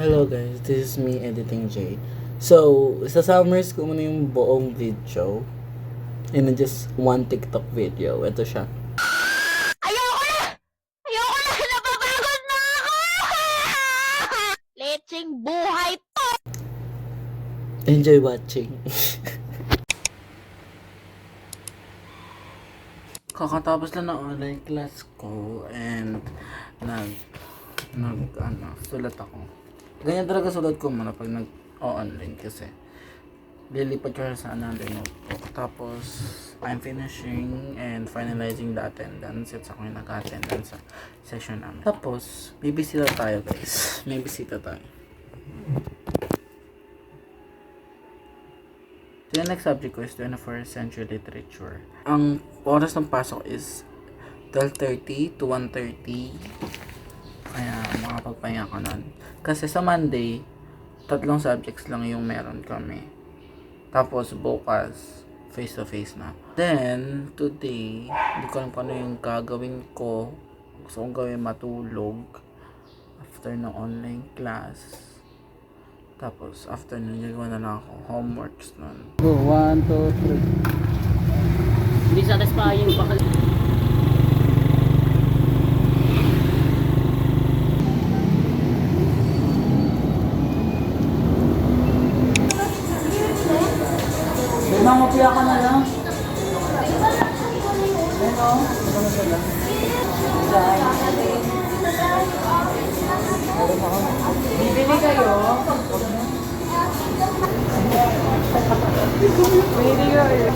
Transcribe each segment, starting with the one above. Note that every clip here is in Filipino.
Hello guys, this is me editing Jay. So, sa-summarize ko muna yung buong video in just one TikTok video. Ito siya. Ayoko na! Ayoko na! Napapagod na ako! Lecheng buhay to! Enjoy watching. Kakatapos lang ng online class ko and sulat ako. Ganyan talaga sulat ko muna pag nag-online kasi lilipat ko sa another notebook. Tapos, I'm finishing and finalizing the attendance. It's ako yung nag-attendance sa session namin. Tapos, may bisita tayo guys. May bisita tayo. So, yung next subject ko is 21st century literature. Ang oras ng pasok is 12:30 to 1:30. Kaya makapagpahinga ko nun. Kasi sa Monday, 3 subjects lang yung meron kami. Tapos bukas, face to face na. Then, today, hindi ko alam kung ano yung gagawin ko. Gusto kong gawin matulog. After ng online class. Tapos, after nun, gagawa na lang ako homeworks nun. Go, 1, 2, 3. Hindi satisfying pa. Mangopya ka na lang. Bibili kayo. Bibili kayo.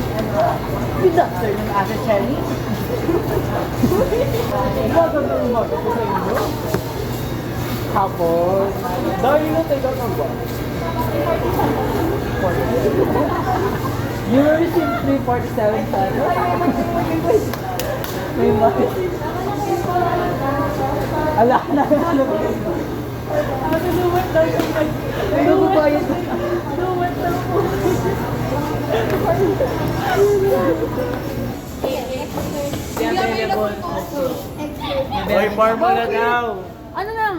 Good afternoon, Ate Chelly. Magandang umaga po sa inyo. Hapon. Dahil na tayo ka ba? You will receive 347 sana. May bakit? Ala na. Ano luwat lang yung nagbabayad. Luwat lang po. May formula daw. Ano lang?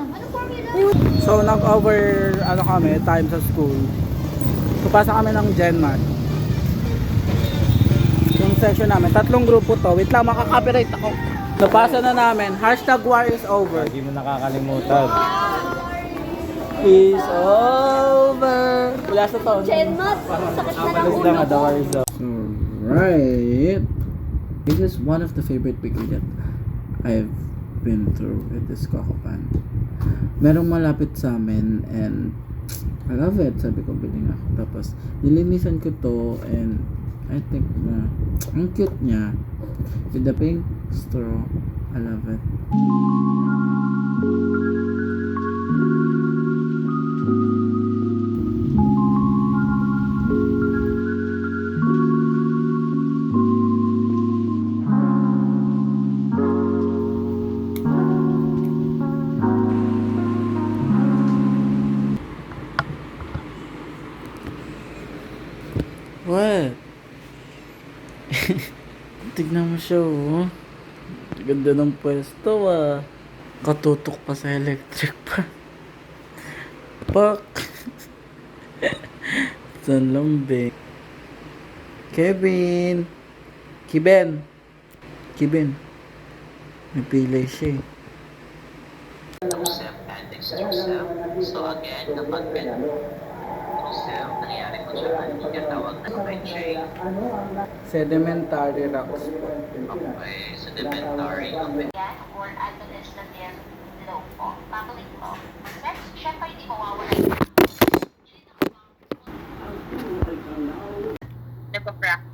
So, nag-over kami, time sa school. Pupasa kami ng GenMat. Yung session namin, 3 grupo to. Wait lang, makaka-copyright ako. Napasa na namin. #war is over. Hindi mo nakakalimutan. Is over. Wala sa to. Chenmat! Sakit na ng ulo Lang ko. the wars of Right. This is one of the favorite weekly that I've been through with this Kokopan. Merong malapit sa amin and I love it. Sabi ko, biling ako. Tapos, nilinisan ko to and I think na ang cute niya. With the pink straw. I love it. What? Tignan mo siya, oh. Ganda ng pwesto, ah. Katutok pa sa electric pa. Pak! San lambing. Kevin! Kiben! Kiben. May pilay siya, eh. Joseph and Joseph. So again, kapag Joseph, nangyari po siya, hindi niya tawag na chain. Sedimentary rocks po. Okay, sedimentary. Okay. Yan, or administrative law po. Babalik po. Next, syempre hindi mawawala. Nagpa-practice.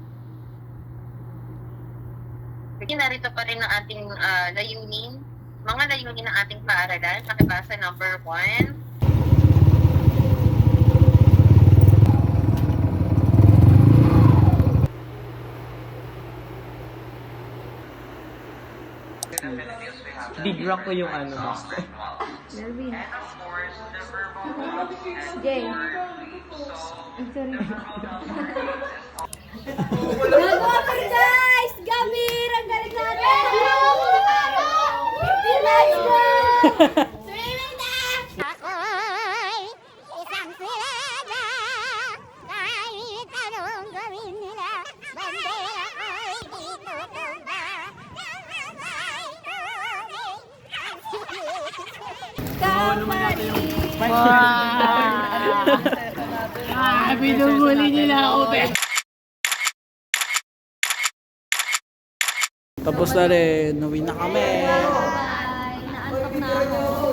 Sige, narito pa rin ang ating layunin. Mga layunin ng ating paaralan. Pakibasa number 1. Bigran ko yung ano mo. Melvin. Jay. Sorry. Guys! Gabi! Ang galing natin! Let's go! Swimming na! Binubuli nila ako, be. Tapos na rin, uwi na kami.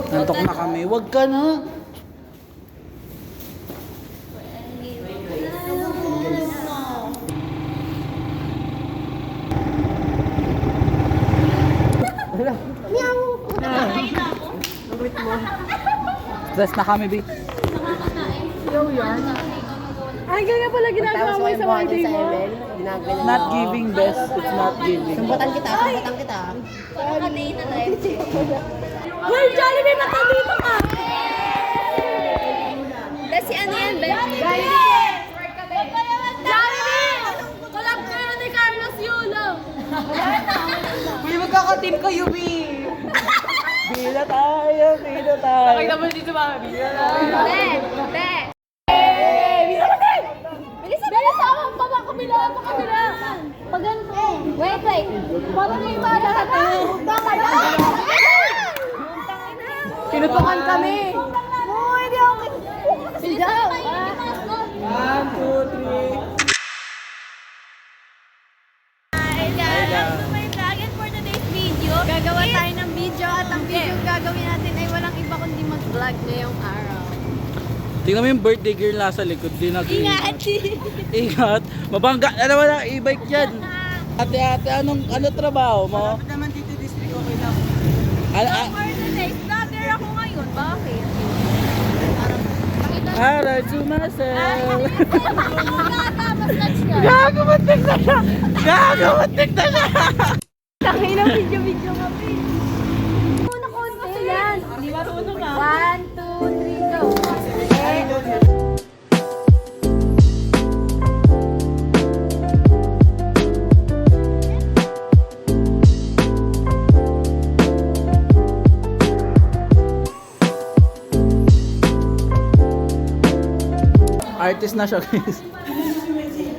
Nantok na kami. Wag ka na. Stress na kami, B. Ay, ganyan pala ginagawa mo sa mga day mo. Not giving best, it's not giving. Sumbatan kita. Hoy, Jollibee, mata dito ka! Si ano yan, Ben? Jollibee! Collab kayo ni Carlos Yulo! Uy, magkaka-team kayo, B! Bila tayo, bila tayo. Pakita mo dito, mami. Be! Bilis ako! Papa, kabila! Pag ganito. Wait. Parang may bala ka na. Tama na! Pinutukan kami. Uy, di ako. Sigaw! 1, 2, 3. Hi guys, welcome to my vlog and for today's video, gagawa tayo ng video at ang video gagawin natin ay walang iba kundi mag-vlog ngayong araw. Tingnan mo yung birthday girl nasa likod. Di Ingat! Ingat. Mabangga na naman ang e-bike yan. Ate, ano trabaho mo? For today's vlogger ako ngayon, bakit? Alright, sumasel. Tapos na siya. Gagamuntik na siya! Gagamuntik na siya! Tangin ng video nga, please. Muna konti yan. Hindi marunong na. 1, 2, 3, go. Artist na siya, guys.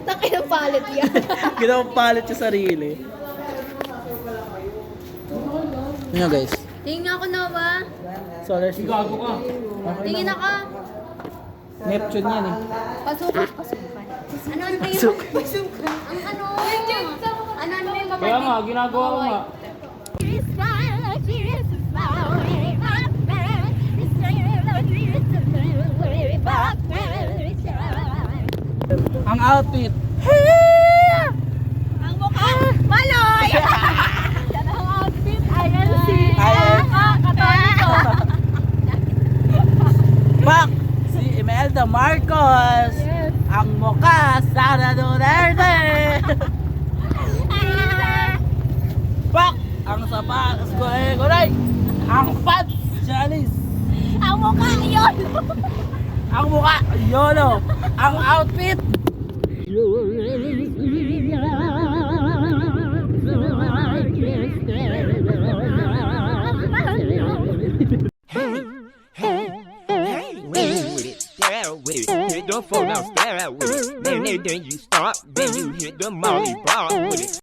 Tangin ng palit yan. Ginapalit sa sarili. Yun nga, guys. Tingin ako na ba? Solar system. Gago ka. Tingin ako. Neptune yan eh. Pasukan. Ano ang tayo? Pasukan. Ang ano? Ano yung babalik? Kaya nga, ginagawa ko nga. Ang outfit. Ang mukha, maloy! Yan ang outfit. Ayan si... Ayan. Katoliko. Pak! Si Imelda Marcos. Ang mukha, Sara Duterte. Pak! Ang sapatos ko eh, kuray. Ang pants, Janice. Ang mukha, yun! Ang mukha, YOLO. Ang outfit. Don't fall down, stare out with it. Then you stop, then you hit the molly bar with it.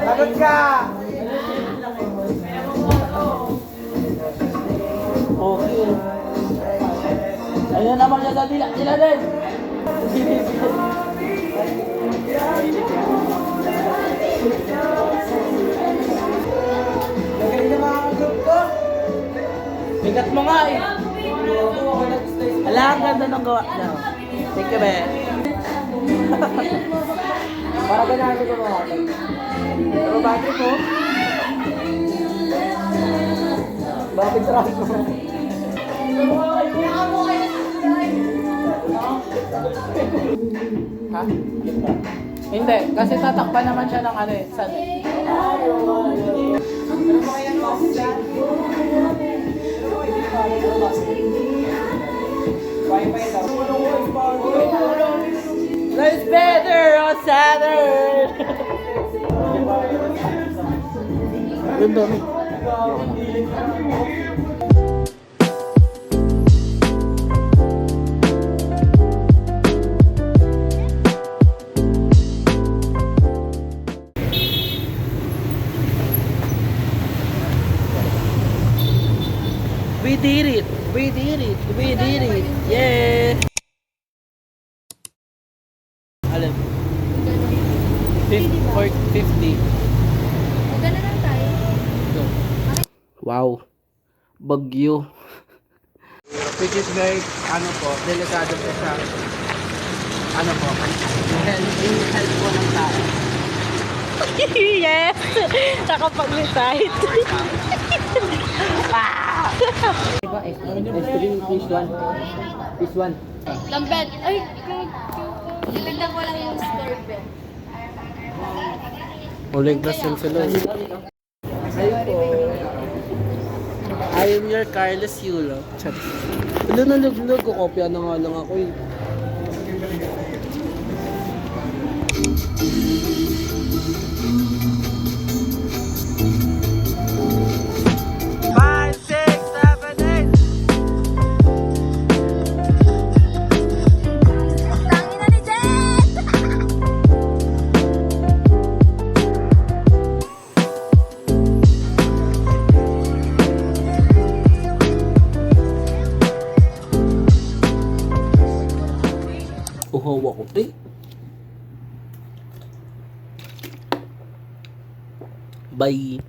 Lagot ka! Okay. Ayun naman siya sa dilak nila din. Magaling na mga group ko. Bigat mo nga eh. Ala, ang ganda ng gawa niya. Thank you, be. Para ganahan ko mga kapag. Pero battery ko. Bakit traffic mo? Ha? Hindi, kasi tatakpan naman siya ng ano eh. San? Let's better or sadder. Ganda mo. did it! We did it! We did it! Yeah! Alam, 50. Magana lang tayo. Wow! Bagyo! Which is very, ano po, delikado po sa, ano po, health po ng tao. Yes! Nakapag-recite. Lambet. Ay, titignan ko lang yung store bet. Uling class yun sila. I am your Carlos Yulo. Chat. Ano nalaglag ko? Kopya na nga lang ako eh. Tangina ni Jet! Uhaw ako, te. Bye.